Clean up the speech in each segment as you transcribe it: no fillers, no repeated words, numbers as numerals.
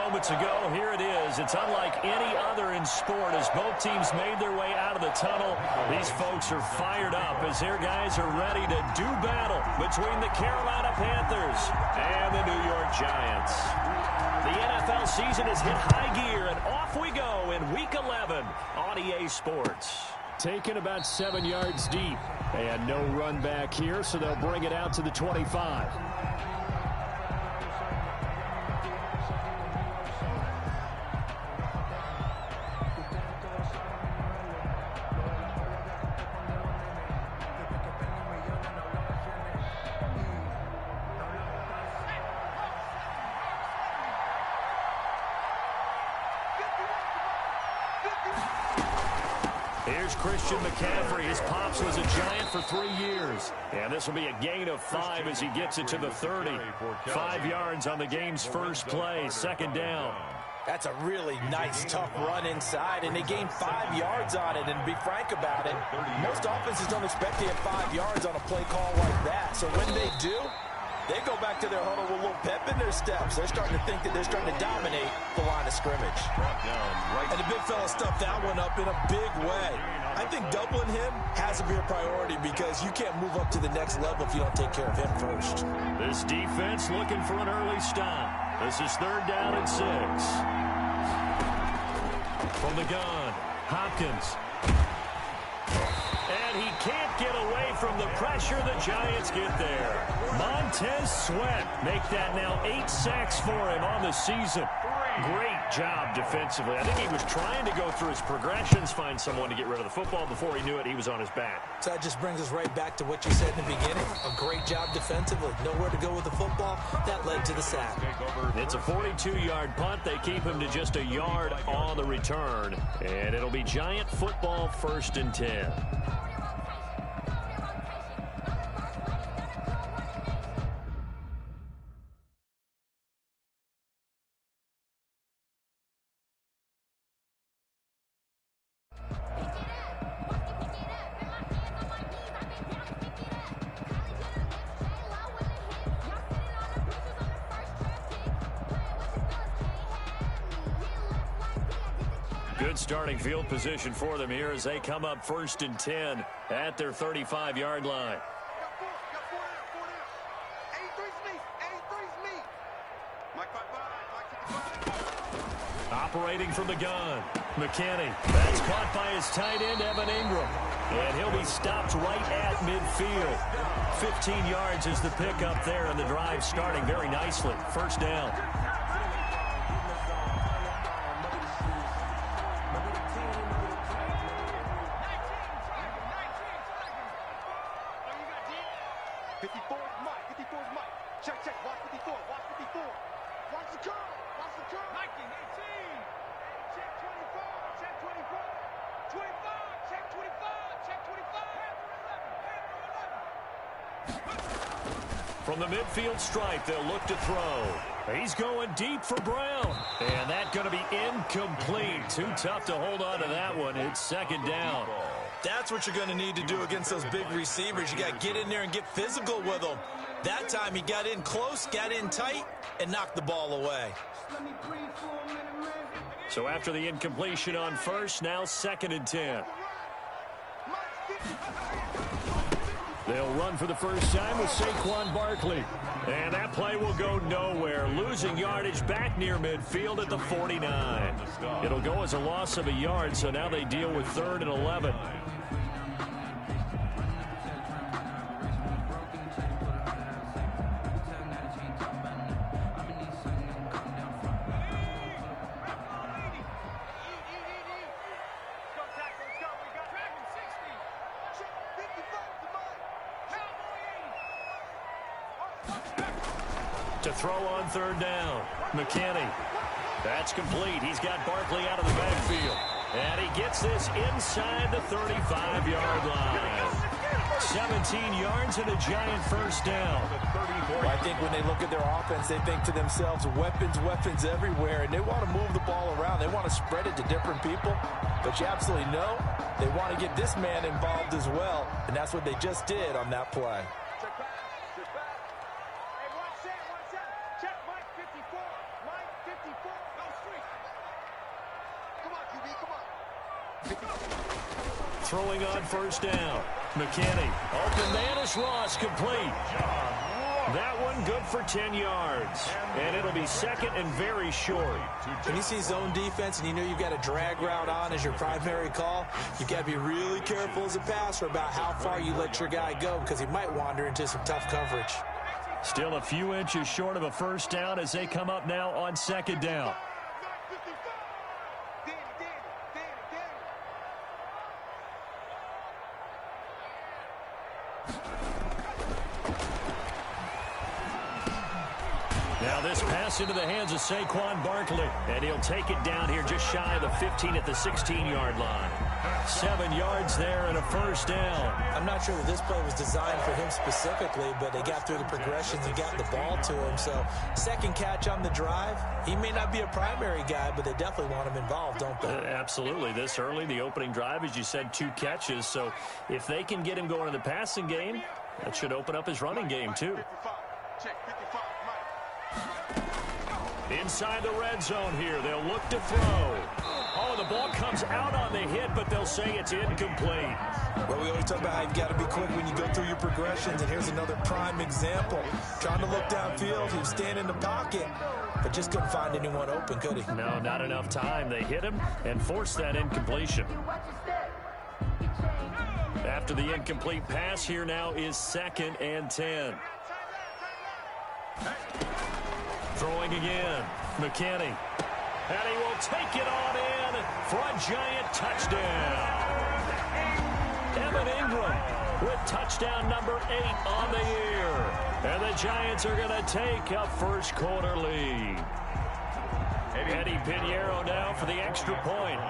moments ago. Here it is. It's unlike any other in sport as both teams made their way out of the tunnel. These folks are fired up as their guys are ready to do battle between the Carolina Panthers and the New York Giants. The NFL season has hit high gear, and off we go in Week 11 on EA Sports. Taken about 7 yards deep. And no run back here, so they'll bring it out to the 25. Here's Christian McCaffrey. His pops was a Giant for 3 years. And this will be a gain of 5 as he gets it to the 30. 5 yards on the game's first play, second down. That's a really nice, tough run inside, and they gained 5 yards on it. And to be frank about it, most offenses don't expect to have 5 yards on a play call like that. So when they do, they go back to their huddle with a little pep in their steps. They're starting to think that they're starting to dominate the line of scrimmage. And the big fella stuffed that one up in a big way. I think doubling him has to be a priority because you can't move up to the next level if you don't take care of him first. This defense looking for an early stop. This is 3rd down and 6. From the gun, Hopkins. And he can't get away from the pressure. The Giants get there. Montez Sweat make that now 8 sacks for him on the season. Great job defensively. I think he was trying to go through his progressions, find someone to get rid of the football. Before he knew it, he was on his back. So that just brings us right back to what you said in the beginning. A great job defensively. Nowhere to go with the football. That led to the sack. It's a 42-yard punt. They keep him to just a yard on the return. And it'll be Giant football, 1st and 10. Good starting field position for them here as they come up 1st and 10 at their 35-yard line. Operating from the gun, McKinney. That's caught by his tight end, Evan Ingram. And he'll be stopped right at midfield. 15 yards is the pickup there, and the drive starting very nicely. 1st down. From the midfield stripe, they'll look to throw. He's going deep for Brown. And that's going to be incomplete. Too tough to hold on to that one. It's 2nd down. That's what you're going to need to do against those big receivers. You got to get in there and get physical with them. That time he got in close, got in tight, and knocked the ball away. So after the incompletion on 1st, now 2nd and 10. They'll run for the first time with Saquon Barkley. And that play will go nowhere. Losing yardage back near midfield at the 49. It'll go as a loss of a yard, so now they deal with 3rd and 11. To throw on 3rd down, McKinney. That's complete. He's got Barkley out of the backfield. And he gets this inside the 35-yard line. 17 yards and a Giant 1st down. Well, I think when they look at their offense, they think to themselves, weapons everywhere, and they want to move the ball around. They want to spread it to different people. But you absolutely know they want to get this man involved as well, and that's what they just did on that play. Throwing on first down. McKinney. Open man is Ross, complete. That one good for 10 yards. And it'll be second and very short. When you see zone defense and you know you've got a drag route on as your primary call, you've got to be really careful as a passer about how far you let your guy go because he might wander into some tough coverage. Still a few inches short of a first down as they come up now on second down. Now this pass into the hands of Saquon Barkley, and he'll take it down here just shy of the 15 at the 16-yard line. 7 yards there and a first down. I'm not sure that this play was designed for him specifically, but they got through the progressions and got the ball to him. So second catch on the drive. He may not be a primary guy, but they definitely want him involved, don't they? Absolutely. This early, the opening drive, as you said, 2 catches. So if they can get him going in the passing game, that should open up his running game too. Inside the red zone here, they'll look to throw. Oh, the ball comes out on the hit, but they'll say it's incomplete. Well, we always talk about how you've got to be quick when you go through your progressions, and here's another prime example. Trying to look downfield, he was standing in the pocket, but just couldn't find anyone open, could he? No, not enough time. They hit him and forced that incompletion. After the incomplete pass, here now is 2nd and 10. Throwing again, McKinney. And he will take it on in for a giant touchdown. Evan Ingram with touchdown number 8 on the year. And the Giants are going to take a first quarter lead. Eddie Pinheiro now for the extra point.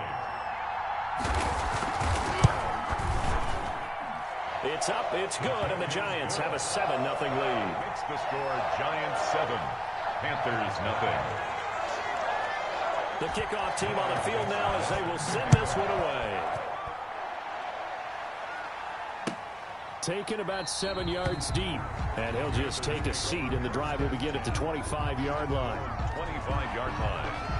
It's up, it's good, and the Giants have a 7-0 lead. Makes the score Giants 7, Panthers 0. The kickoff team on the field now as they will send this one away. Taken about 7 yards deep, and he'll just take a seat, and the drive will begin at the 25-yard line. 25-yard line.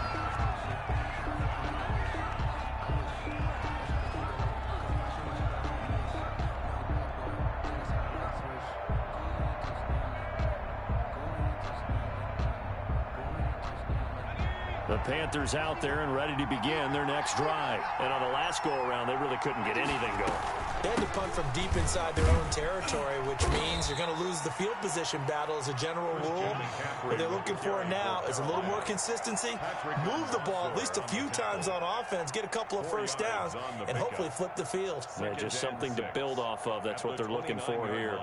The Panthers out there and ready to begin their next drive. And on the last go-around, they really couldn't get anything going. They had to punt from deep inside their own territory, which means you're going to lose the field position battle as a general rule. What they're looking for now is a little more consistency, move the ball at least a few times on offense, get a couple of first downs, and hopefully flip the field. Yeah, just something to build off of. That's what they're looking for here.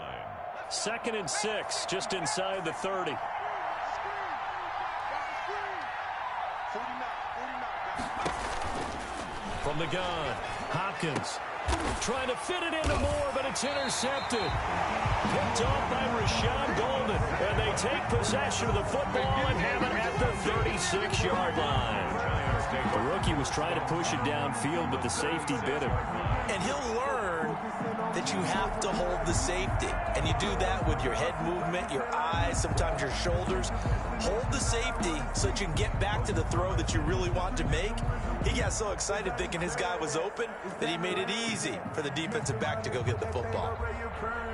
2nd and 6, just inside the 30. From the gun, Hopkins trying to fit it into Moore, but it's intercepted. Picked off by Rashawn Golden, and they take possession of the football and have it at the 36-yard line. The rookie was trying to push it downfield, but the safety bit him. And he'll learn that you have to hold the safety. And you do that with your head movement, your eyes, sometimes your shoulders. Hold the safety so that you can get back to the throw that you really want to make. He got so excited thinking his guy was open that he made it easy for the defensive back to go get the football.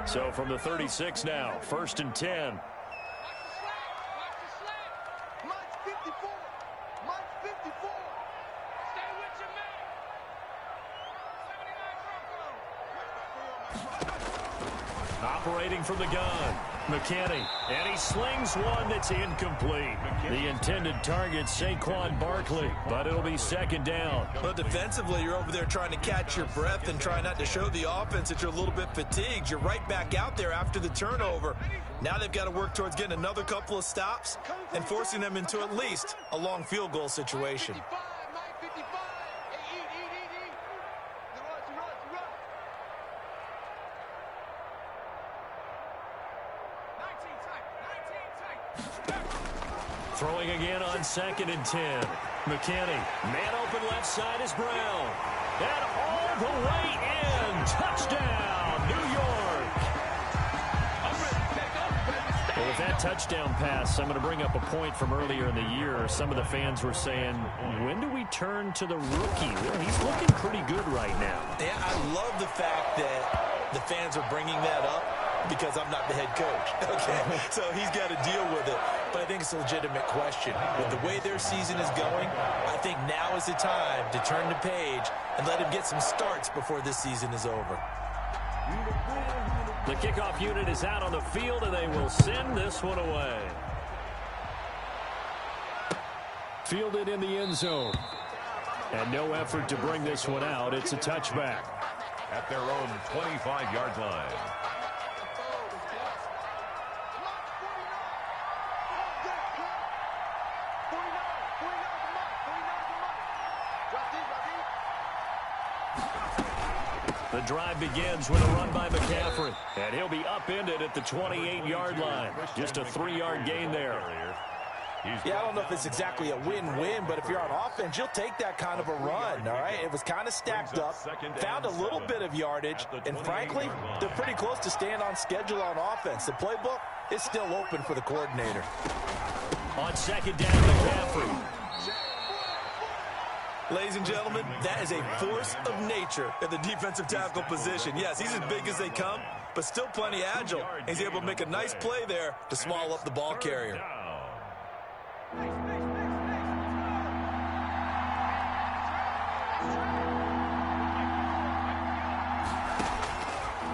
So from the 36 now, 1st and 10. Operating from the gun, McKinney, and he slings one that's incomplete. The intended target, Saquon Barkley, but it'll be 2nd down. Well, defensively, you're over there trying to catch your breath and try not to show the offense that you're a little bit fatigued. You're right back out there after the turnover. Now they've got to work towards getting another couple of stops and forcing them into at least a long field goal situation. Throwing again on 2nd and 10. McKinney, man open left side is Brown. And all the way in. Touchdown, New York. With that touchdown pass, I'm going to bring up a point from earlier in the year. Some of the fans were saying, when do we turn to the rookie? Well, he's looking pretty good right now. Yeah, I love the fact that the fans are bringing that up because I'm not the head coach. Okay, so he's got to deal with it. But I think it's a legitimate question. With the way their season is going, I think now is the time to turn the page and let him get some starts before this season is over. The kickoff unit is out on the field, and they will send this one away. Fielded in the end zone. And no effort to bring this one out. It's a touchback. At their own 25-yard line. The drive begins with a run by McCaffrey. And he'll be upended at the 28-yard line. Just a 3-yard gain there. Yeah, I don't know if it's exactly a win-win, but if you're on offense, you'll take that kind of a run, all right? It was kind of stacked up, found a little bit of yardage, and frankly, they're pretty close to staying on schedule on offense. The playbook is still open for the coordinator. On second down, McCaffrey. Ladies and gentlemen, that is a force of nature at the defensive tackle position. Yes, he's as big as they come, but still plenty agile. He's able to make a nice play there to swallow up the ball carrier.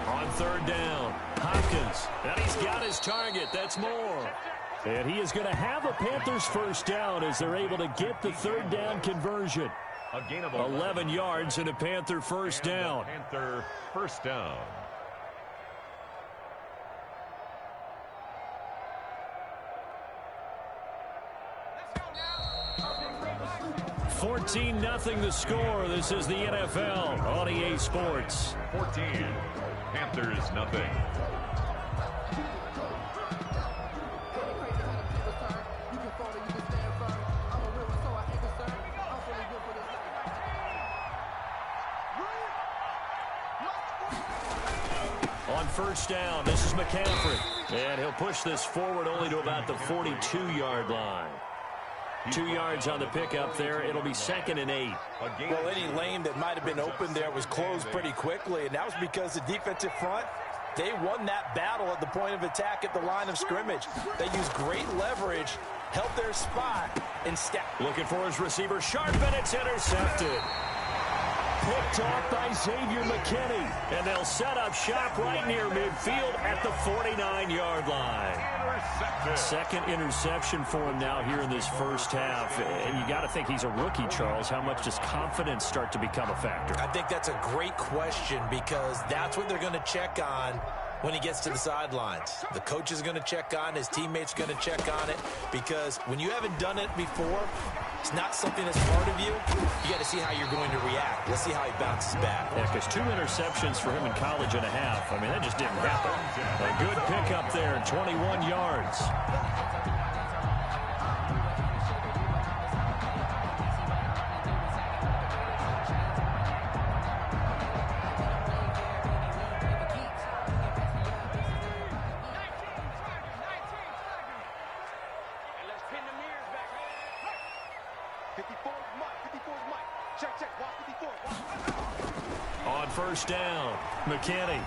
On third down, Hopkins. And he's got his target. That's more. And he is going to have a Panthers first down as they're able to get the third down conversion. A gain of 11 yards and a Panther first down. Panther first down. $14-0 the score. This is the NFL on EA Sports. 14. Panthers nothing. On first down, this is McCaffrey. And he'll push this forward only to about the 42-yard line. 2 yards on the pickup there. It'll be 2nd and 8. Well, any lane that might have been open there was closed pretty quickly, and that was because the defensive front, they won that battle at the point of attack at the line of scrimmage. They used great leverage, held their spot, and stacked. Looking for his receiver, sharp, and it's intercepted. Picked off by Xavier McKinney. And they'll set up shop right near midfield at the 49-yard line. Second interception for him now here in this first half. And you got to think he's a rookie, Charles. How much does confidence start to become a factor? I think that's a great question because that's what they're going to check on when he gets to the sidelines. The coach is going to check on, his teammates are going to check on it, because when you haven't done it before, it's not something that's part of you. You got to see how you're going to react. Let's see how he bounces back. Yeah, because 2 interceptions for him in college and a half. I mean, that just didn't happen. A good pickup there, 21 yards. On first down, McKinney.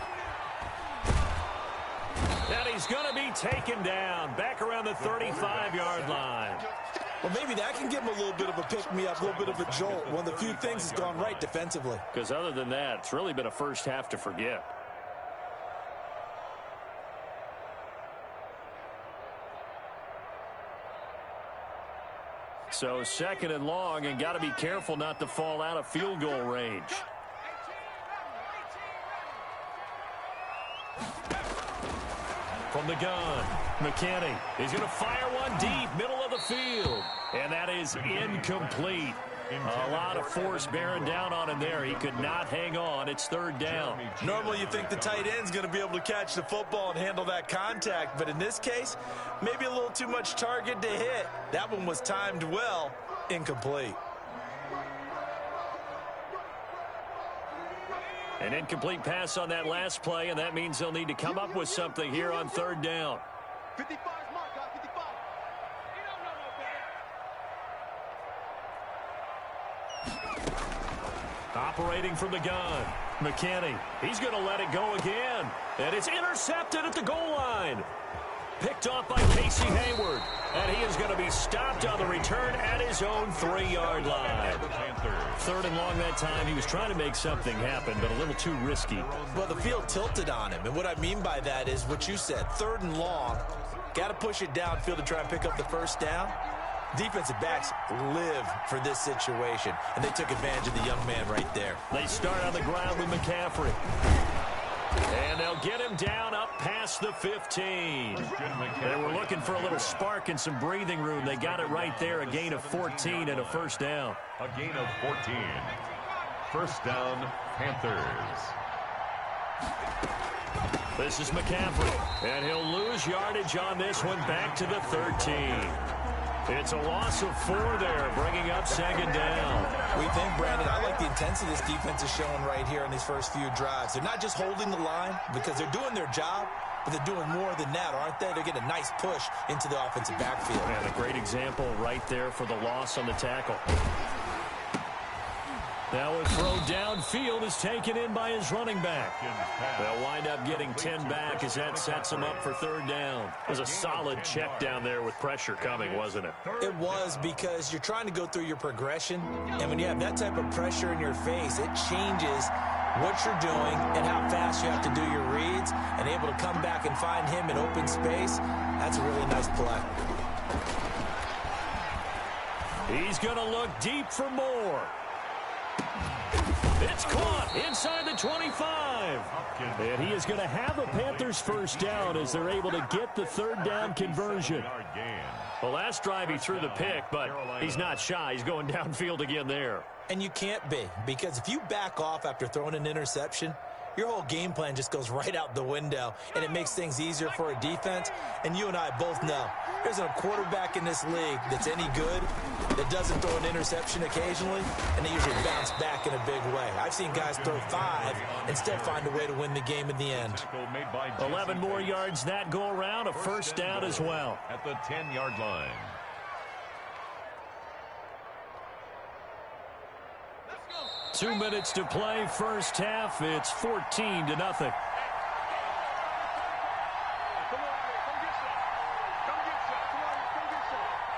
And he's going to be taken down back around the 35-yard line. Well, maybe that can give him a little bit of a pick-me-up, a little bit of a jolt. One of the few things that's gone right defensively. Because other than that, it's really been a first half to forget. So 2nd and long, and got to be careful not to fall out of field goal range. From the gun, McKinney is going to fire one deep, middle of the field. And that is incomplete. A lot of force bearing down on him there. He could not hang on. It's 3rd down. Normally you think the tight end's going to be able to catch the football and handle that contact. But in this case, maybe a little too much target to hit. That one was timed well. Incomplete. An incomplete pass on that last play, and that means they'll need to come up with something here on 3rd down. 55 Operating from the gun, McKinney. He's going to let it go again. And it's intercepted at the goal line. Picked off by Casey Hayward. And he is going to be stopped on the return at his own 3-yard line. 3rd and long that time. He was trying to make something happen, but a little too risky. Well, the field tilted on him. And what I mean by that is what you said. 3rd and long. Got to push it downfield to try and pick up the first down. Defensive backs live for this situation, and they took advantage of the young man right there. They start on the ground with McCaffrey. And they'll get him down up past the 15. They were looking for a little spark and some breathing room. They got it right there, a gain of 14 and a first down. A gain of 14. First down, Panthers. This is McCaffrey, and he'll lose yardage on this one back to the 13. It's a loss of 4 there, bringing up 2nd down. We think, Brandon, I like the intensity this defense is showing right here in these first few drives. They're not just holding the line because they're doing their job, but they're doing more than that, aren't they? They're getting a nice push into the offensive backfield. And a great example right there for the loss on the tackle. Now a throw downfield is taken in by his running back. They'll wind up getting 10 back as that sets them up for 3rd down. It was a solid check down there with pressure coming, wasn't it? It was, because you're trying to go through your progression, and when you have that type of pressure in your face, it changes what you're doing and how fast you have to do your reads, and able to come back and find him in open space. That's a really nice play. He's going to look deep for more. It's caught inside the 25. And he is going to have a Panthers first down as they're able to get the 3rd down conversion. Well, last drive he threw the pick, but he's not shy. He's going downfield again there. And you can't be, because if you back off after throwing an interception, your whole game plan just goes right out the window, and it makes things easier for a defense. And you and I both know there's a quarterback in this league that's any good that doesn't throw an interception occasionally, and they usually bounce back in a big way. I've seen guys throw 5 and still find a way to win the game in the end. 11 more yards that go around, a first down as well. At the 10-yard line. Two minutes to play, first half. It's 14-0.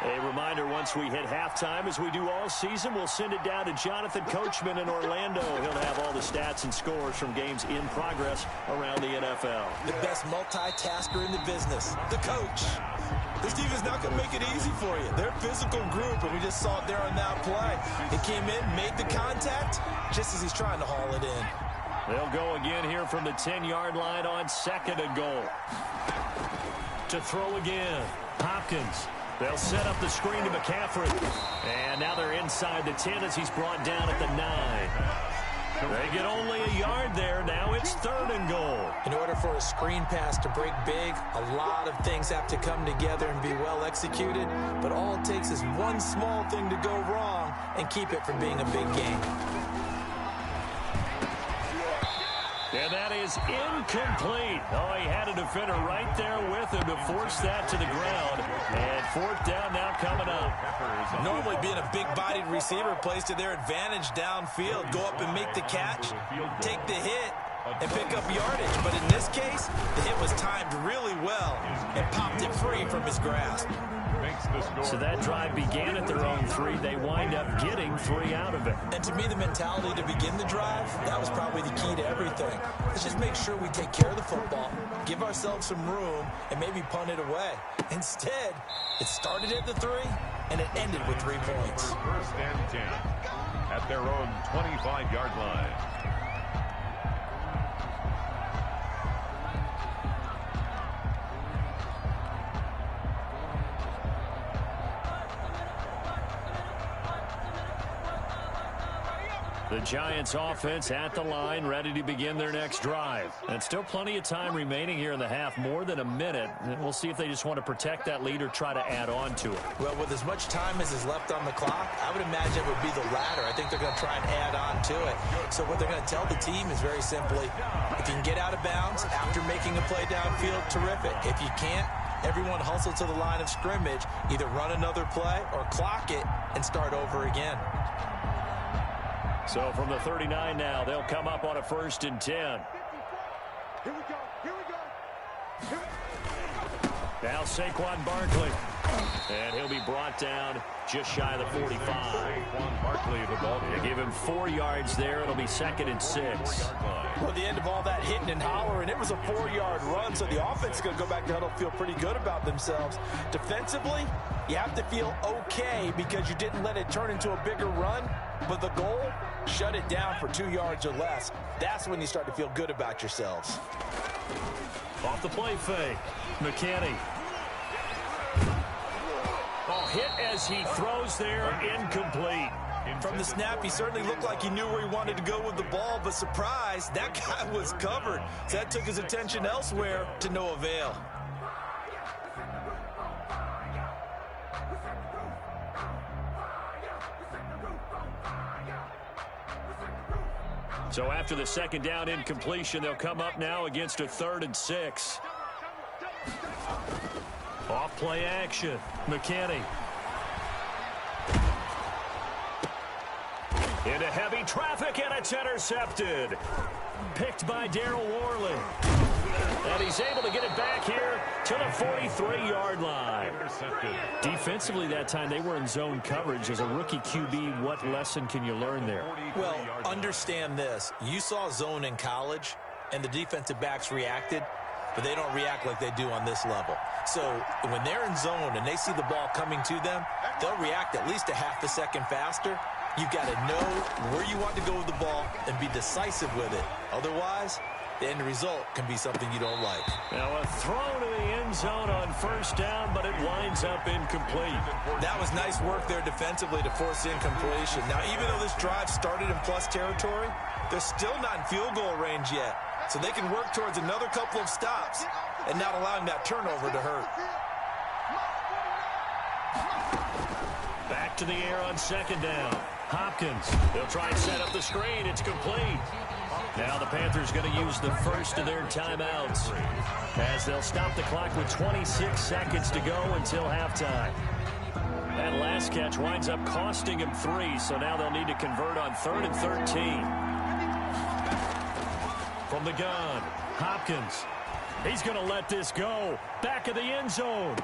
A reminder, once we hit halftime, as we do all season, we'll send it down to Jonathan Coachman in Orlando. He'll have all the stats and scores from games in progress around the NFL. The best multitasker in the business, the coach. This team is not going to make it easy for you. They're a physical group, and we just saw it there on that play. He came in, made the contact, just as he's trying to haul it in. They'll go again here from the 10-yard line on 2nd and goal. To throw again, Hopkins. They'll set up the screen to McCaffrey. And now they're inside the 10 as he's brought down at the 9. They get only a yard there. Now it's 3rd and goal. In order for a screen pass to break big, a lot of things have to come together and be well executed. But all it takes is one small thing to go wrong and keep it from being a big game. And that is incomplete. Oh, he had a defender right there with him to force that to the ground. And 4th down now coming up. Normally being a big-bodied receiver plays to their advantage downfield. Go up and make the catch, take the hit, and pick up yardage. But in this case, the hit was timed really well and popped it free from his grasp. So that drive began at their own 3. They wind up getting 3 out of it. And to me, the mentality to begin the drive, that was probably the key to everything. Let's just make sure we take care of the football, give ourselves some room, and maybe punt it away. Instead, it started at the 3, and it ended with 3 points. First and 10 at their own 25-yard line. The Giants offense at the line, ready to begin their next drive. And still plenty of time remaining here in the half, more than a minute. And we'll see if they just want to protect that lead or try to add on to it. Well, with as much time as is left on the clock, I would imagine it would be the latter. I think they're going to try and add on to it. So what they're going to tell the team is very simply, if you can get out of bounds after making a play downfield, terrific. If you can't, everyone hustle to the line of scrimmage, either run another play or clock it and start over again. So from the 39 now, they'll come up on a 1st and 10. Here we go. Here we go. Now Saquon Barkley. And he'll be brought down just shy of the 45. Saquon Barkley, the ball. They give him 4 yards there. It'll be 2nd and 6. Well, the end of all that hitting and hollering, it was a 4-yard run, so the offense is going to go back to huddle, feel pretty good about themselves. Defensively, you have to feel okay because you didn't let it turn into a bigger run, but the goal, shut it down for 2 yards or less. That's when you start to feel good about yourselves. Off the play fake, McKinney. Oh, hit as he throws there, incomplete. From the snap, he certainly looked like he knew where he wanted to go with the ball, but surprise, that guy was covered. So that took his attention elsewhere to no avail. So after the 2nd down incompletion, they'll come up now against a 3rd and 6. Off play action, McKinney. Into heavy traffic, and it's intercepted. Picked by Darryl Worley. And he's able to get it back here to the 43-yard line. Intercepted. Defensively that time, they were in zone coverage. As a rookie QB, what lesson can you learn there? Well, understand this. You saw zone in college, and the defensive backs reacted, but they don't react like they do on this level. So when they're in zone and they see the ball coming to them, they'll react at least a half a second faster. You've got to know where you want to go with the ball and be decisive with it. Otherwise, the end result can be something you don't like. Now a throw to the end zone on 1st down, but it winds up incomplete. That was nice work there defensively to force incompletion. Now, even though this drive started in plus territory, they're still not in field goal range yet. So they can work towards another couple of stops and not allowing that turnover to hurt. Back to the air on 2nd down. Hopkins, they'll try and set up the screen. It's complete. Now the Panthers going to use the first of their timeouts as they'll stop the clock with 26 seconds to go until halftime. That last catch winds up costing him 3, so now they'll need to convert on 3rd and 13. From the gun, Hopkins. He's going to let this go. Back of the end zone.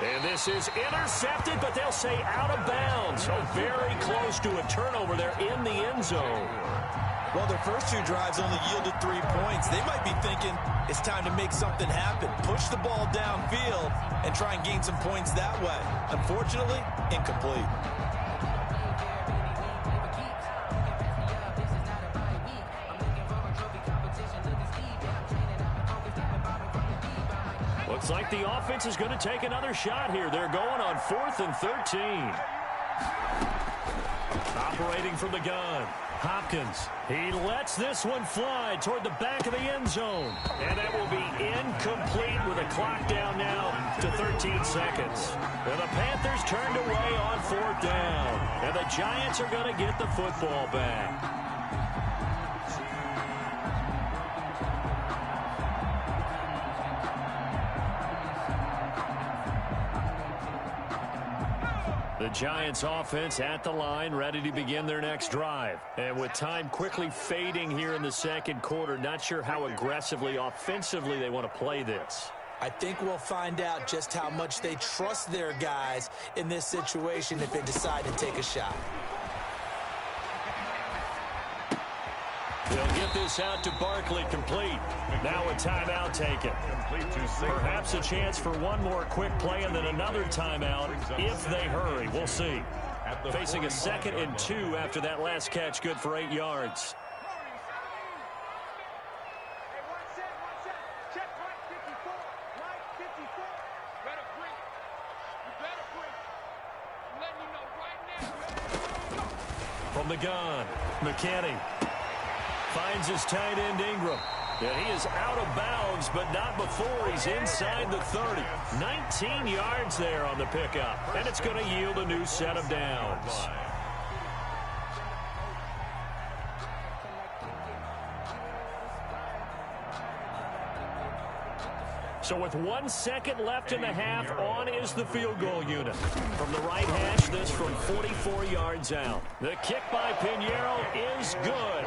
And this is intercepted, but they'll say out of bounds. So very close to a turnover there in the end zone. Well, their first 2 drives only yielded 3 points. They might be thinking it's time to make something happen. Push the ball downfield and try and gain some points that way. Unfortunately, incomplete. Looks like the offense is going to take another shot here. They're going on 4th and 13. Operating from the gun, Hopkins. He lets this one fly toward the back of the end zone. And that will be incomplete with a clock down now to 13 seconds. And the Panthers turned away on 4th down. And the Giants are going to get the football back. The Giants offense at the line, ready to begin their next drive. And with time quickly fading here in the 2nd quarter, not sure how aggressively, offensively they want to play this. I think we'll find out just how much they trust their guys in this situation if they decide to take a shot. They'll get this out to Barkley, complete. Now a timeout taken. Perhaps a chance for one more quick play and then another timeout if they hurry. We'll see. Facing a 2nd and 2 after that last catch, good for 8 yards. From the gun, McKinney finds his tight end Ingram. And he is out of bounds, but not before he's inside the 30. 19 yards there on the pickup. And it's going to yield a new set of downs. So with 1 second left in the half, on is the field goal unit. From the right hash, this from 44 yards out. The kick by Pinheiro is good.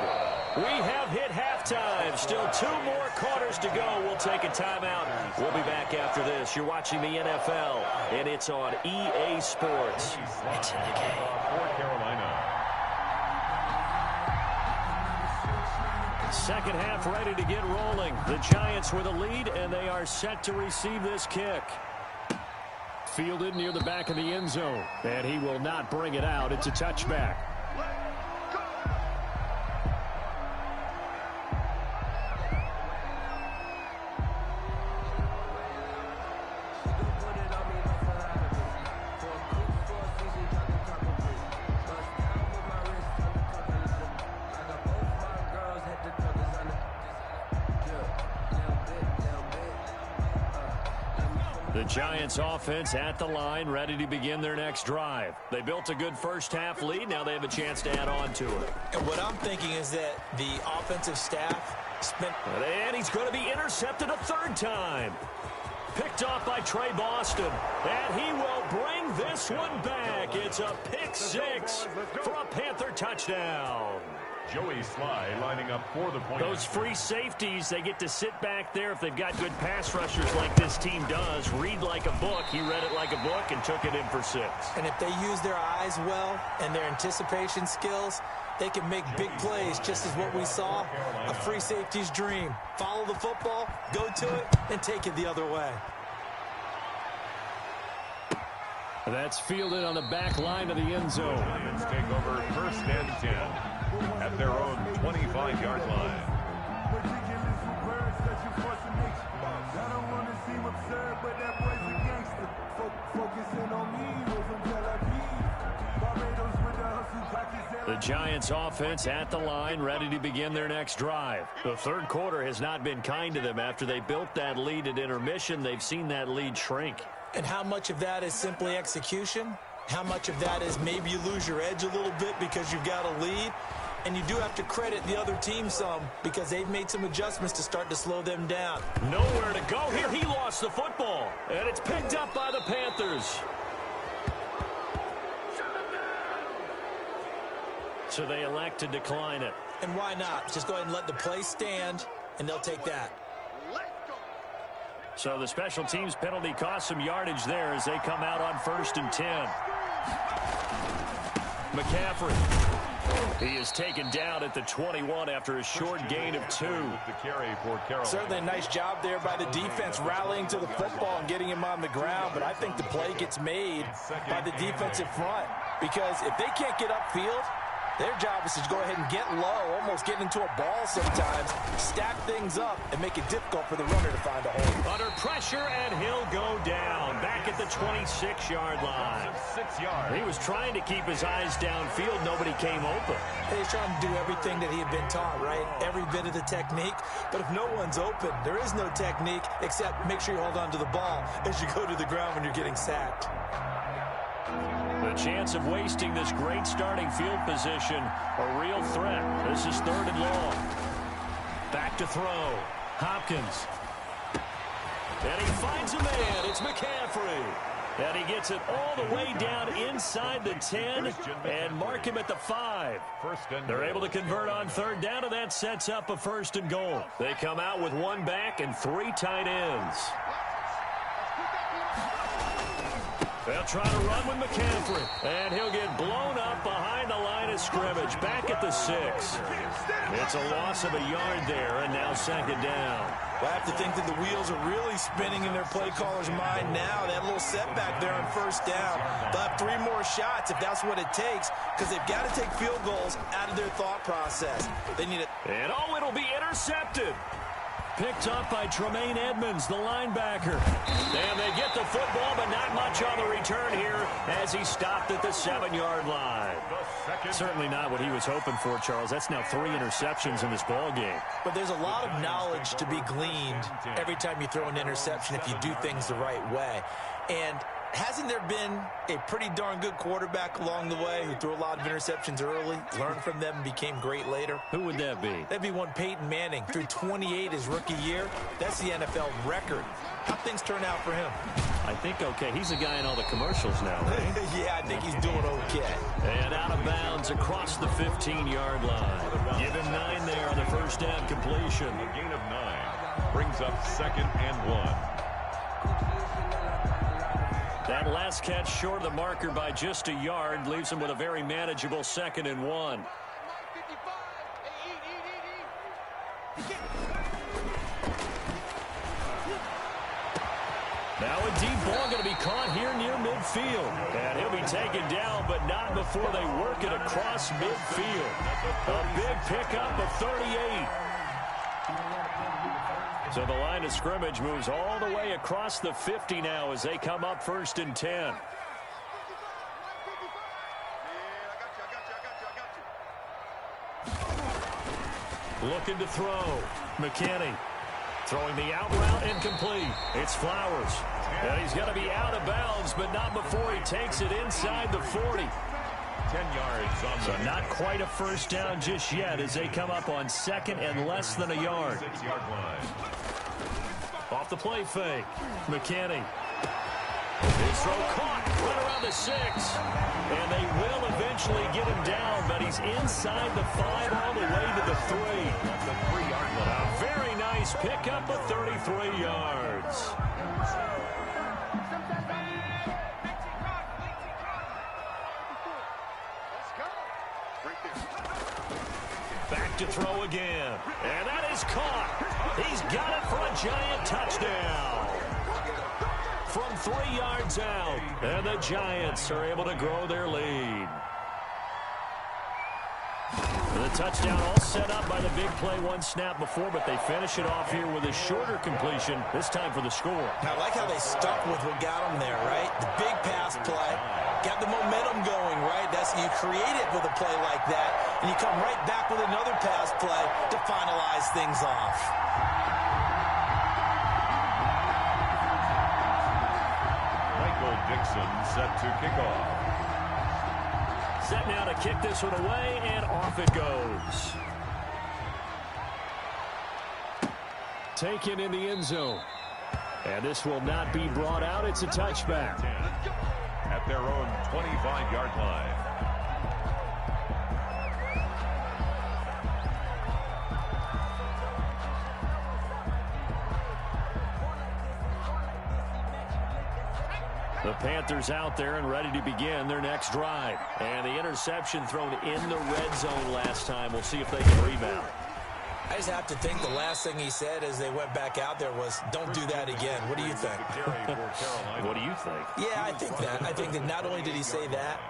We have hit halftime. Still 2 more quarters to go. We'll take a timeout. We'll be back after this. You're watching the NFL, and it's on EA Sports. It's in the game. For Carolina. Second half ready to get rolling. The Giants with a lead, and they are set to receive this kick. Fielded near the back of the end zone, and he will not bring it out. It's a touchback. The Giants offense at the line, ready to begin their next drive. They built a good first half lead. Now they have a chance to add on to it. And what I'm thinking is that the offensive staff spent... And he's going to be intercepted a 3rd time. Picked off by Trey Boston. And he will bring this one back. It's a pick 6 for a Panther touchdown. Joey Sly lining up for the point. Those free safeties, they get to sit back there if they've got good pass rushers like this team does. Read like a book. He read it like a book and took it in for 6. And if they use their eyes well and their anticipation skills, they can make big plays, just as what we saw, a free safety's dream. Follow the football, go to it, and take it the other way. That's fielded on the back line of the end zone. Giants take over 1st and 10 at their own 25-yard line. The Giants offense at the line, ready to begin their next drive. The 3rd quarter has not been kind to them. After they built that lead at intermission, they've seen that lead shrink. And how much of that is simply execution? How much of that is maybe you lose your edge a little bit because you've got a lead? And you do have to credit the other team some because they've made some adjustments to start to slow them down. Nowhere to go here. He lost the football. And it's picked up by the Panthers. So they elect to decline it. And why not? Just go ahead and let the play stand, and they'll take that. So the special teams penalty cost some yardage there as they come out on 1st and 10. McCaffrey. He is taken down at the 21 after a short gain of 2. Certainly a nice job there by the defense rallying to the football and getting him on the ground, but I think the play gets made by the defensive front because if they can't get upfield, their job is to go ahead and get low, almost get into a ball sometimes, stack things up, and make it difficult for the runner to find a hole. Under pressure, and he'll go down back at the 26-yard line. 6 yards. He was trying to keep his eyes downfield. Nobody came open. He's trying to do everything that he had been taught, right? Every bit of the technique. But if no one's open, there is no technique except make sure you hold on to the ball as you go to the ground when you're getting sacked. The chance of wasting this great starting field position, a real threat. This is 3rd and long. Back to throw. Hopkins. And he finds a man. It's McCaffrey. And he gets it all the way down inside the 10 and mark him at the 5. They're able to convert on 3rd down, and that sets up a 1st and goal. They come out with 1 back and 3 tight ends. They'll try to run with McCaffrey, and he'll get blown up behind the line of scrimmage, back at the 6. It's a loss of a yard there, and now 2nd down. Well, I have to think that the wheels are really spinning in their play caller's mind now. That little setback there on 1st down. They'll have 3 more shots if that's what it takes, because they've got to take field goals out of their thought process. They need it. And it'll be intercepted. Picked up by Tremaine Edmonds, the linebacker. And they get the football, but not much on the return here as he stopped at the 7-yard line. Certainly not what he was hoping for, Charles. That's now 3 interceptions in this ball game. But there's a lot of knowledge to be gleaned every time you throw an interception if you do things the right way. And hasn't there been a pretty darn good quarterback along the way who threw a lot of interceptions early, learned from them, and became great later? Who would that be? That'd be one Peyton Manning. Threw 28 his rookie year. That's the NFL record. How'd things turn out for him? I think okay. He's a guy in all the commercials now, right? Yeah, I think he's doing okay. And out of bounds across the 15-yard line. Give him 9 there on the first down completion. A gain of 9 brings up 2nd and 1. That last catch short of the marker by just a yard leaves him with a very manageable 2nd and 1. Now a deep ball going to be caught here near midfield. And he'll be taken down, but not before they work it across midfield. A big pickup of 38. So the line of scrimmage moves all the way across the 50 now as they come up 1st and 10. Looking to throw. McKinney. Throwing the out route incomplete. It's Flowers. And he's going to be out of bounds, but not before he takes it inside the 40. 10 yards on So not quite a first down just yet as they come up on 2nd and less than a yard. 6-yard line. Off the play fake. McKinney. His throw caught right around the 6. And they will eventually get him down, but he's inside the 5 all the way to the 3. That's a 3-yard line. A very nice pickup of 33 yards. Back to throw again. And that is caught. He's got it for a giant touchdown. From 3 yards out. And the Giants are able to grow their lead. The touchdown all set up by the big play 1 snap before, but they finish it off here with a shorter completion, this time for the score. I like how they stuck with what got them there, right? The big pass play. Got the momentum going, right? That's you create it with a play like that, and you come right back with another pass play to finalize things off. Michael Dixon set to kick off. Set now to kick this one away, and off it goes. Taken in the end zone. And this will not be brought out. It's a touchback. At their own 25-yard line. The Panthers out there and ready to begin their next drive. And the interception thrown in the red zone last time. We'll see if they can rebound. I just have to think the last thing he said as they went back out there was, don't do that again. What do you think? What do you think? Yeah, I think that. I think that not only did he say that,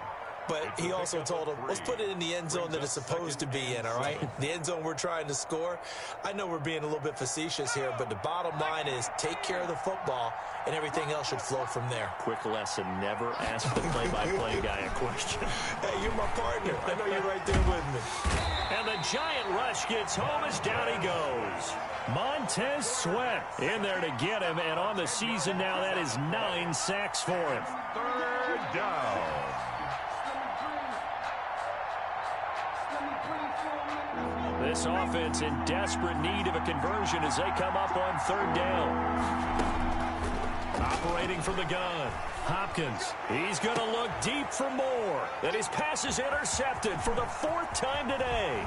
but he also told him, let's put it in the end zone that it's supposed to be in, all right? The end zone we're trying to score. I know we're being a little bit facetious here, but the bottom line is take care of the football, and everything else should flow from there. Quick lesson, never ask the play-by-play guy a question. Hey, you're my partner. I know you're right there with me. And the giant rush gets home as down he goes. Montez Sweat in there to get him, and on the season now, that is 9 sacks for him. 3rd down. This offense in desperate need of a conversion as they come up on 3rd down. Operating from the gun. Hopkins. He's going to look deep for more. And his pass is intercepted for the 4th time today.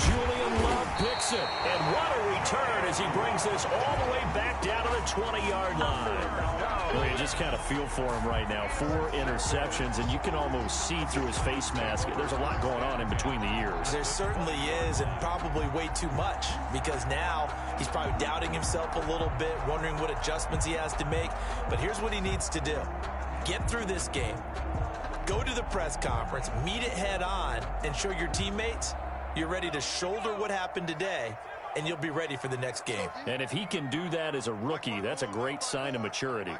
Julian Love picks it. And what a return as he brings this all the way back down to the 20-yard line. Well, you just kind of feel for him right now. 4 interceptions, and you can almost see through his face mask. There's a lot going on in between the ears. There certainly is, and probably way too much, because now he's probably doubting himself a little bit, wondering what adjustments he has to make. But here's what he needs to do. Get through this game. Go to the press conference, meet it head on, and show your teammates you're ready to shoulder what happened today, and you'll be ready for the next game. And if he can do that as a rookie, that's a great sign of maturity.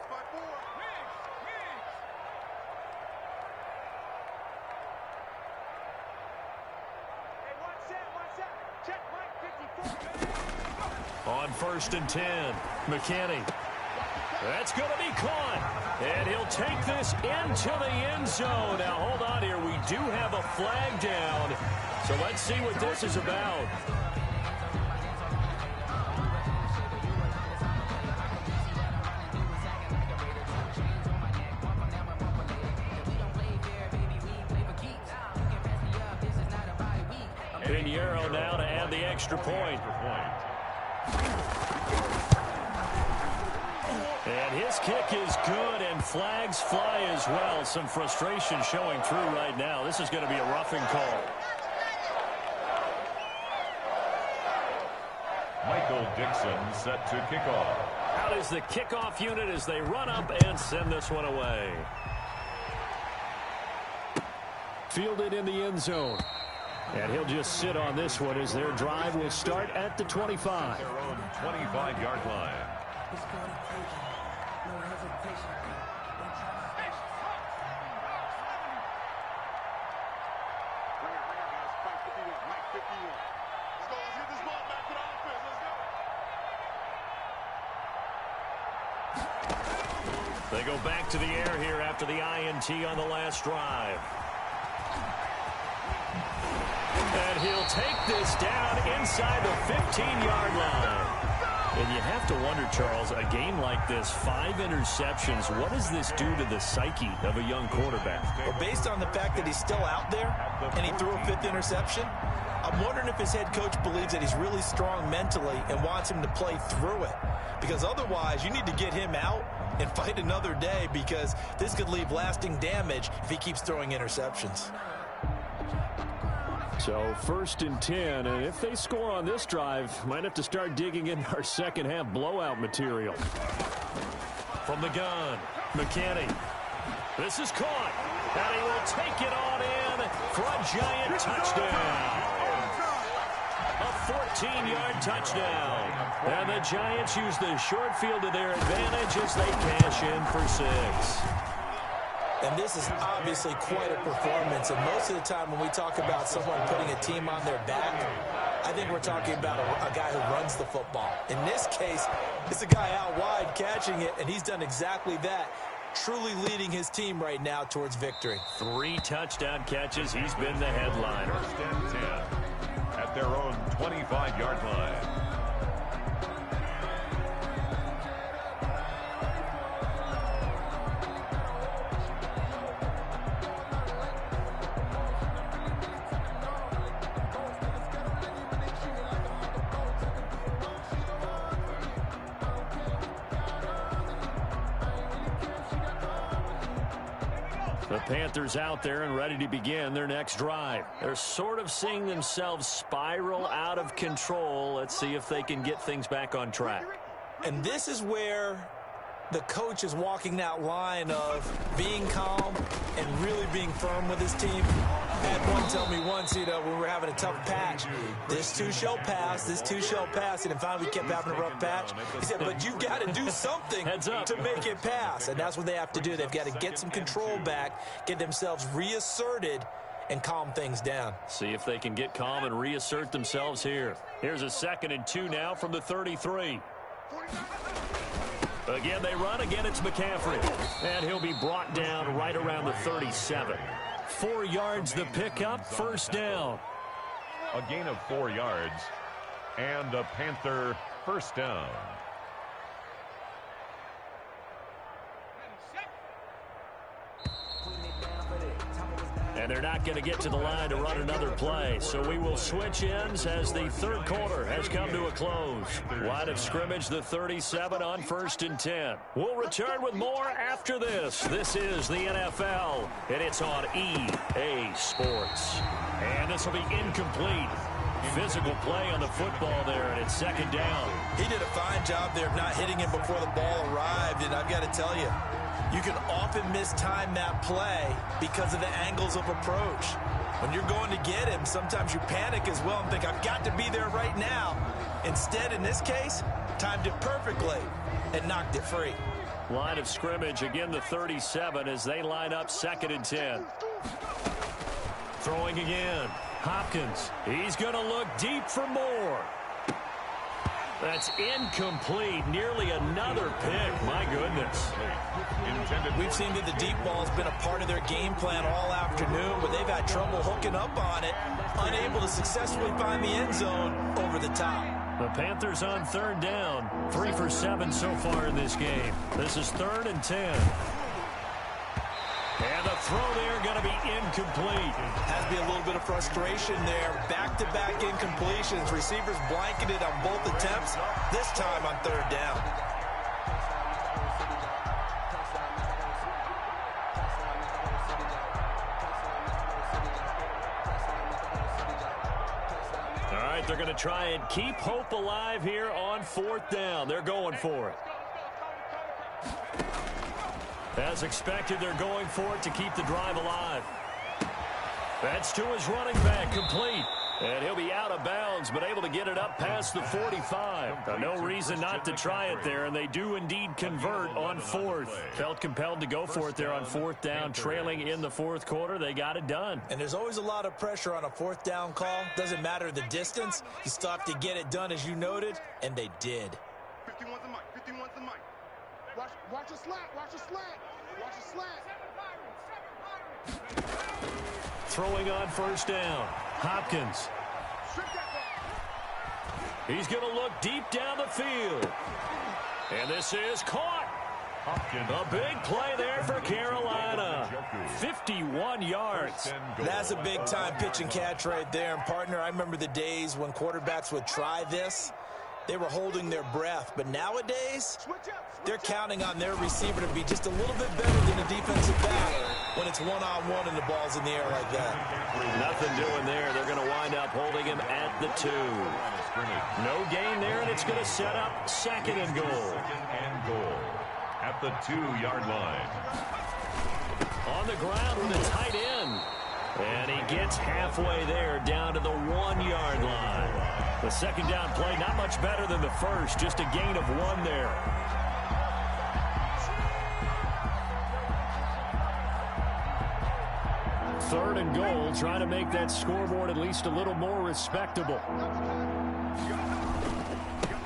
On 1st and 10, McKinney. That's going to be caught. And he'll take this into the end zone. Now, hold on here. We do have a flag down. So let's see what this is about. Pinheiro now to add the extra point. And his kick is good, and flags fly as well. Some frustration showing through right now. This is going to be a roughing call. Michael Dixon set to kick off. Out is the kickoff unit as they run up and send this one away. Fielded in the end zone. And he'll just sit on this one as their drive will start at the 25. Their own 25-yard line. They go back to the air here after the INT on the last drive. And he'll take this down inside the 15-yard line. And you have to wonder, Charles, a game like this, 5 interceptions, what does this do to the psyche of a young quarterback? Well, based on the fact that he's still out there and he threw a 5th interception, I'm wondering if his head coach believes that he's really strong mentally and wants him to play through it. Because otherwise, you need to get him out and fight another day, because this could leave lasting damage if he keeps throwing interceptions. So 1st and 10, and if they score on this drive, might have to start digging in our second half blowout material. From the gun, McKinney. This is caught, and he will take it on in for a giant touchdown. A 14-yard touchdown. And the Giants use the short field to their advantage as they cash in for 6. And this is obviously quite a performance. And most of the time when we talk about someone putting a team on their back, I think we're talking about a guy who runs the football. In this case, it's a guy out wide catching it, and he's done exactly that, truly leading his team right now towards victory. 3 touchdown catches. He's been the headliner. 1st and 10 at their own 25-yard line. The Panthers out there and ready to begin their next drive. They're sort of seeing themselves spiral out of control. Let's see if they can get things back on track. And this is where the coach is walking that line of being calm and really being firm with his team. I had one tell me once, when we were having a tough patch, this too shall pass, this too shall pass. And finally we kept having a rough patch. He said, but you got to do something to make it pass. And that's what they have to do. They've got to get some control back, get themselves reasserted, and calm things down. See if they can get calm and reassert themselves here. Here's a 2nd and 2 now from the 33. Again, they run. Again, it's McCaffrey. And he'll be brought down right around the 37. 4 yards the pickup, 1st down. A gain of 4 yards and a Panther 1st down. And they're not going to get to the line to run another play. So we will switch ends as the 3rd quarter has come to a close. Line of scrimmage, the 37 on 1st and 10. We'll return with more after this. This is the NFL, and it's on EA Sports. And this will be incomplete. Physical play on the football there, and it's 2nd down. He did a fine job there of not hitting him before the ball arrived, and I've got to tell you, you can often mistime that play because of the angles of approach. When you're going to get him, sometimes you panic as well and think, I've got to be there right now. Instead, in this case, timed it perfectly and knocked it free. Line of scrimmage, again the 37 as they line up 2nd and 10. Throwing again. Hopkins. He's going to look deep for more. That's incomplete. Nearly another pick. My goodness. We've seen that the deep ball has been a part of their game plan all afternoon, but they've had trouble hooking up on it, unable to successfully find the end zone over the top. The Panthers on third down. 3 for 7 so far in this game. This is 3rd and 10. And the throw there going to be incomplete. Has to be a little bit of frustration there. Back-to-back incompletions. Receivers blanketed on both attempts, this time on third down. All right, they're going to try and keep hope alive here on 4th down. They're going for it. As expected, they're going for it to keep the drive alive. That's to his running back, complete. And he'll be out of bounds, but able to get it up past the 45. No reason not to try it there, and they do indeed convert on 4th. Felt compelled to go for it there on 4th down, trailing in the 4th quarter. They got it done. And there's always a lot of pressure on a 4th down call. Doesn't matter the distance. You still have to get it done, as you noted, and they did. 51's the mic. 51's the mic. Watch a slant. Watch a slant. Watch a slant. Throwing on 1st down. Hopkins. He's going to look deep down the field. And this is caught. A big play there for Carolina. 51 yards. That's a big-time pitch and catch right there. And, partner, I remember the days when quarterbacks would try this. They were holding their breath. But nowadays, they're counting on their receiver to be just a little bit better than a defensive back when it's one-on-one and the ball's in the air like that. Nothing doing there. They're going to wind up holding him at the 2. No gain there, and it's going to set up 2nd and goal. 2nd and goal at the 2-yard line. On the ground with a tight end. And he gets halfway there down to the 1-yard line. The 2nd down play, not much better than the first, just a gain of 1 there. Third and goal, trying to make that scoreboard at least a little more respectable.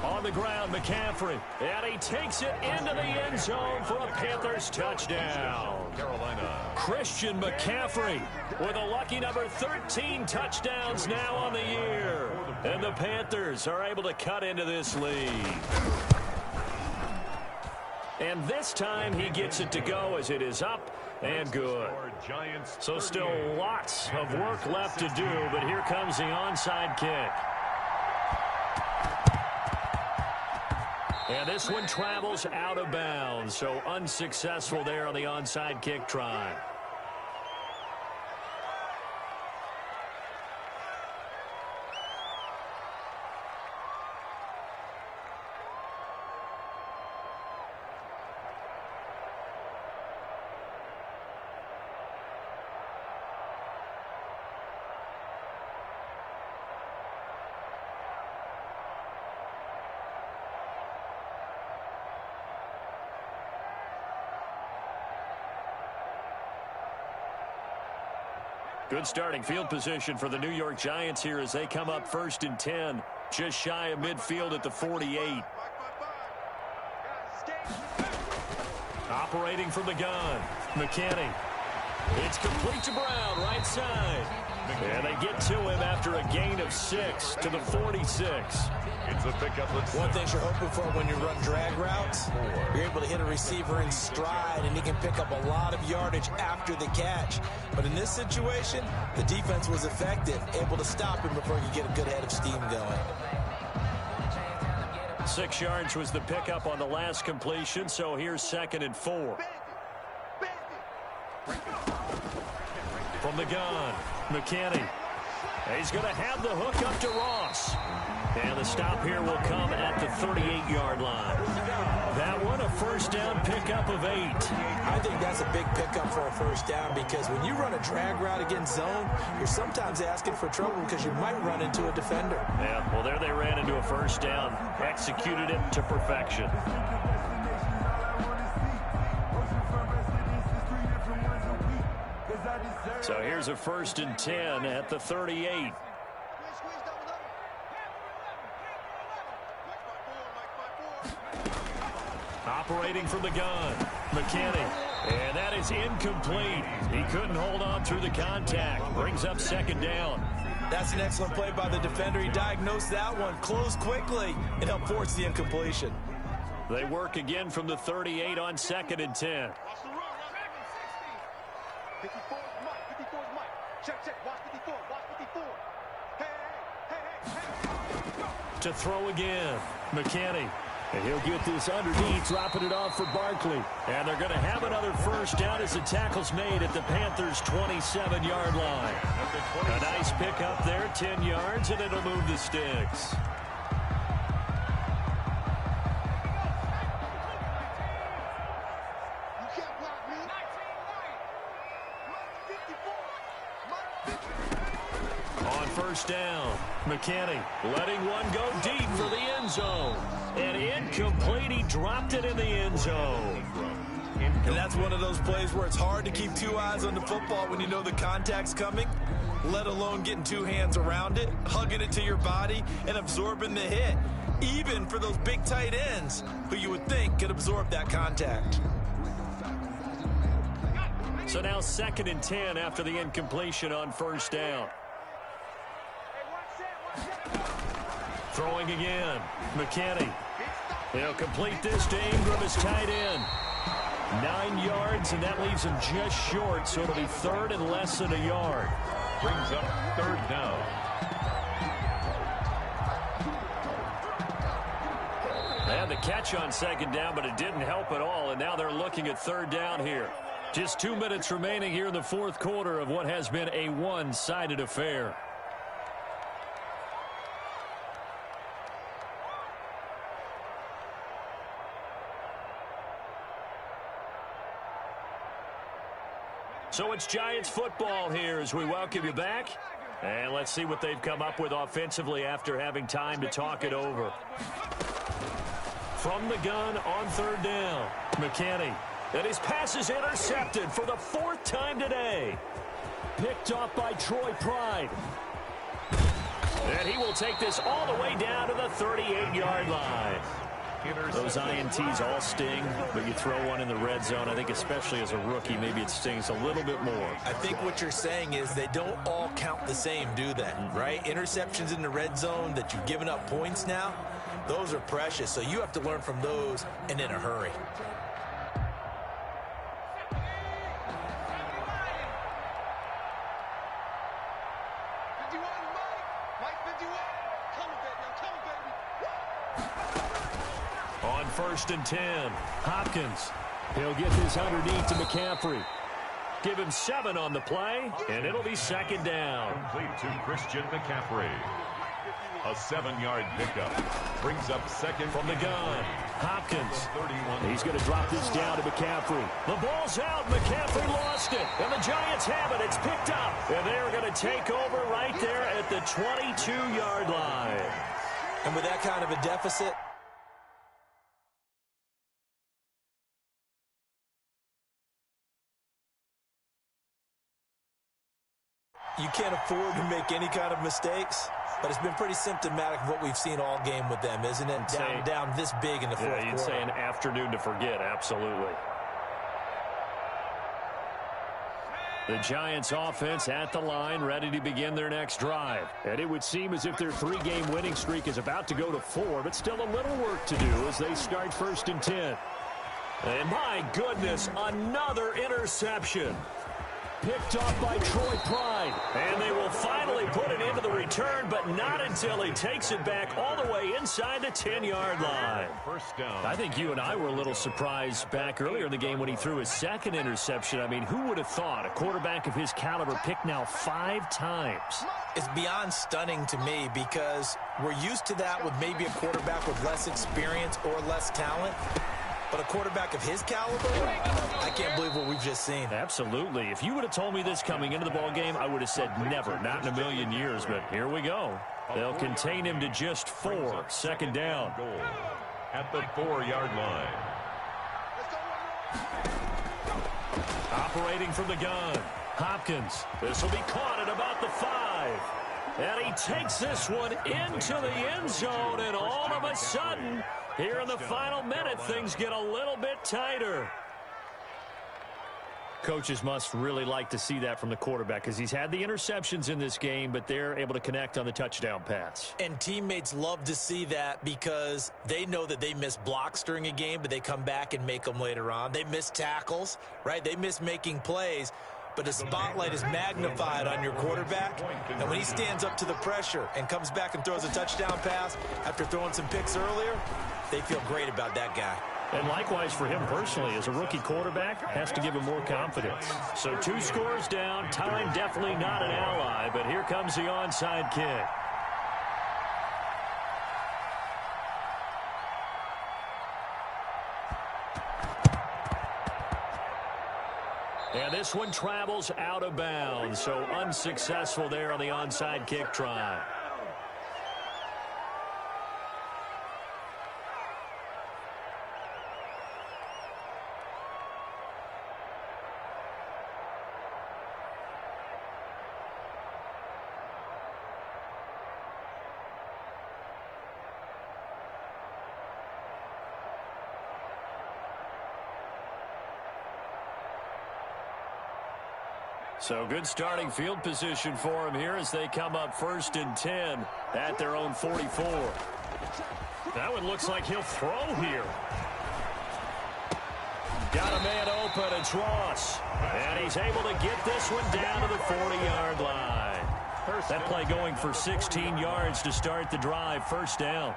On the ground, McCaffrey. And he takes it into the end zone for a Panthers touchdown. Carolina. Christian McCaffrey with a lucky number 13 touchdowns now on the year. And the Panthers are able to cut into this lead. And this time he gets it to go as it is up and good. So still lots of work left to do, but here comes the onside kick. And this one travels out of bounds, so unsuccessful there on the onside kick try. Good starting field position for the New York Giants here as they come up 1st and 10, just shy of midfield at the 48. Operating from the gun, McKinney. It's complete to Brown, right side. And they get to him after a gain of 6 to the 46. It's a pickup. One thing you're hoping for when you run drag routes, you're able to hit a receiver in stride, and he can pick up a lot of yardage after the catch. But in this situation, the defense was effective, able to stop him before he could get a good head of steam going. 6 yards was the pickup on the last completion, so here's 2nd and 4. From the gun, McKinney. He's going to have the hook up to Ross. And the stop here will come at the 38-yard line. That one, a 1st down pickup of 8. I think that's a big pickup for a 1st down because when you run a drag route against zone, you're sometimes asking for trouble because you might run into a defender. Yeah, well, there they ran into a 1st down. Executed it to perfection. So here's a 1st and 10 at the 38. Operating from the gun, McKinney. And that is incomplete. He couldn't hold on through the contact. Brings up second down. That's an excellent play by the defender. He diagnosed that one, closed quickly, and helped force the incompletion. They work again from the 38 on 2nd and 10. 54 is Mike. 54 is Mike. Check. Watch 54. Watch 54. Hey. To throw again, McKinney. And he'll get this underneath, dropping it off for Barkley. And they're going to have another first down as the tackle's made at the Panthers' 27-yard line. A nice pick up there, 10 yards, and it'll move the sticks. You can't block me. 54. On first down, McKinney letting one go deep for the end zone. And incomplete, he dropped it in the end zone. And that's one of those plays where it's hard to keep two eyes on the football when you know the contact's coming, let alone getting two hands around it, hugging it to your body, and absorbing the hit, even for those big tight ends who you would think could absorb that contact. So now 2nd and 10 after the incompletion on first down. Throwing again, McKinney. He'll complete this to Ingram as tight end. 9 yards, and that leaves him just short, so it'll be 3rd and less than a yard. Brings up 3rd down. They had the catch on 2nd down, but it didn't help at all, and now they're looking at 3rd down here. Just 2 minutes remaining here in the 4th quarter of what has been a one-sided affair. So it's Giants football here as we welcome you back. And let's see what they've come up with offensively after having time to talk it over. From the gun on 3rd down, McKinney. And his pass is intercepted for the 4th time today. Picked off by Troy Pride. And he will take this all the way down to the 38-yard line. Those INTs all sting, but you throw one in the red zone, I think especially as a rookie, maybe it stings a little bit more. I think what you're saying is they don't all count the same, do they? Right? Interceptions in the red zone that you've given up points now, those are precious. So you have to learn from those and in a hurry. On 1st and 10, Hopkins. He'll get this underneath to McCaffrey. Give him 7 on the play, and it'll be 2nd down. Complete to Christian McCaffrey. A 7-yard pickup. Brings up 2nd from the gun. Hopkins. He's going to drop this down to McCaffrey. The ball's out. McCaffrey lost it. And the Giants have it. It's picked up. And they're going to take over right there at the 22-yard line. And with that kind of a deficit, you can't afford to make any kind of mistakes, but it's been pretty symptomatic of what we've seen all game with them, isn't it? Down this big in the 4th quarter. Yeah, you'd say an afternoon to forget, absolutely. The Giants offense at the line, ready to begin their next drive. And it would seem as if their 3-game winning streak is about to go to 4, but still a little work to do as they start 1st and 10. And my goodness, another interception. Picked off by Troy Pride. And they will finally put it into the return, but not until he takes it back all the way inside the 10-yard line. First down. I think you and I were a little surprised back earlier in the game when he threw his 2nd interception. I mean, who would have thought a quarterback of his caliber picked now 5 times? It's beyond stunning to me because we're used to that with maybe a quarterback with less experience or less talent. But a quarterback of his caliber, I can't believe what we've just seen. Absolutely. If you would have told me this coming into the ball game, I would have said never, not in a million years. But here we go. They'll contain him to just 4. 2nd down. Goal at the 4-yard line. Operating from the gun, Hopkins. This will be caught at about the 5. And he takes this one into the end zone, and all of a sudden, Here in the final minute, things get a little bit tighter. Coaches must really like to see that from the quarterback because he's had the interceptions in this game, but they're able to connect on the touchdown pass. And teammates love to see that because they know that they miss blocks during a game, but they come back and make them later on. They miss tackles, right? They miss making plays, but the spotlight is magnified on your quarterback. And when he stands up to the pressure and comes back and throws a touchdown pass after throwing some picks earlier, they feel great about that guy. And likewise for him personally, as a rookie quarterback, has to give him more confidence. So 2 scores down, time definitely not an ally, but here comes the onside kick. And this one travels out of bounds, so unsuccessful there on the onside kick try. So good starting field position for him here as they come up 1st and 10 at their own 44. That one looks like he'll throw here. Got a man open. It's Ross. And he's able to get this one down to the 40-yard line. That play going for 16 yards to start the drive. 1st down.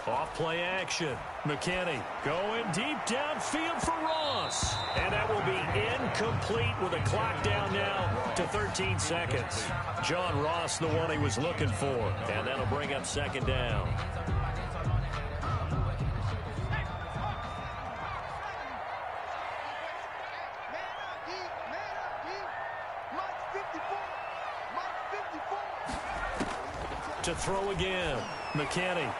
Off play action. McKinney going deep downfield for Ross. And that will be incomplete with a clock down now to 13 seconds. John Ross, the one he was looking for. And that'll bring up 2nd down. To throw again. McKinney.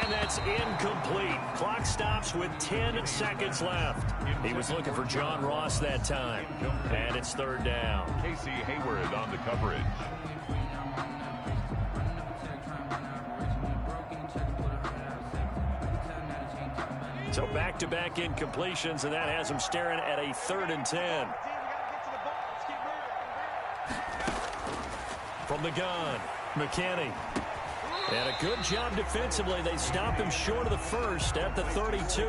And that's incomplete. Clock stops with 10 seconds left. He was looking for John Ross that time. And it's 3rd down. Casey Hayward on the coverage. So back-to-back incompletions, and that has him staring at a 3rd and 10. From the gun, McKinney. And a good job defensively. They stop him short of the 1st at the 32.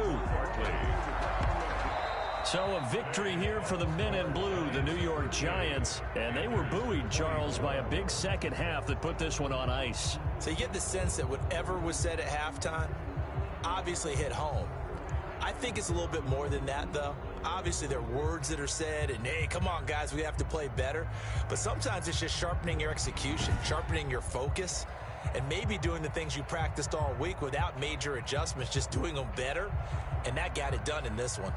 So a victory here for the men in blue, the New York Giants. And they were buoyed, Charles, by a big second half that put this one on ice. So you get the sense that whatever was said at halftime obviously hit home. I think it's a little bit more than that, though. Obviously, there are words that are said, and, hey, come on, guys, we have to play better. But sometimes it's just sharpening your execution, sharpening your focus, and maybe doing the things you practiced all week without major adjustments, just doing them better. And that got it done in this one.